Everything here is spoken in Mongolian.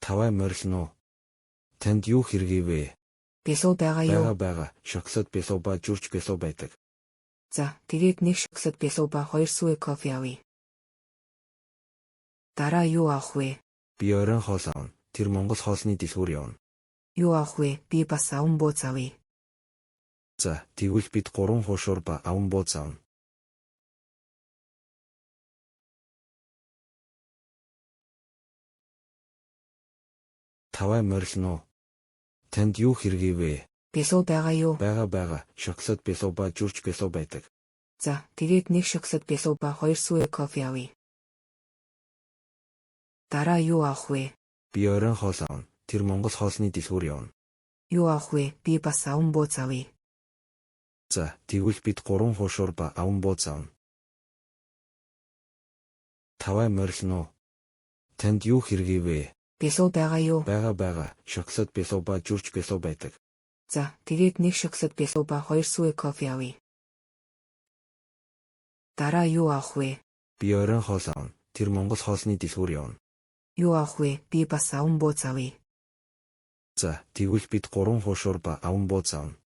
Тавай морилно уу? Танд юу хэргийг вэ? Бэлүү байгаа юу? Байгаа. Шоколад бэлүү ба жүрч бэлүү байдаг. За, тэгээд 1 шоколад бэлүү ба 2 сүүе кофе авъя. Дараа юу авах вэ? Би оройн хоол авна. Тэр Монгол хоолны дэлгүүр явна. Юу авах вэ? Би бас аван бууз авъя. За, тэгвэл бид 3 хуушуур ба аван бууз авна. Тавай морилно уу? Танд юу хэргийг вэ? Бэлүү байгаа юу? Байгаа. Шоколад бэлүү ба жүрч бэлүү байдаг. За, тэгээд 1 шоколад бэлүү ба 2 сүүе кофе авъя. Дараа юу авах вэ? Би оройн хоол авна. Тэр Монгол хоолны дэлгүүр явна. Юу авах вэ? Би бас аван бууз авъя. За, тэгвэл бид 3 хуушуур ба аван бууз авна. Тавай морилно уу? Танд юу хэргийг вэ? Бэлүү байгаа юу? Байгаа. Шоколад бэлүү ба жүрч бэлүү байдаг. За, тэгээд 1 шоколад бэлүү ба 2 сүүе кофе авъя. Дараа юу авах вэ? Би оройн хоол авна. Тэр Монгол хоолны дэлгүүр явна. Юу авах вэ? Би бас аван бууз авъя. За, тэгвэл бид 3 хуушуур ба аван бууз авна.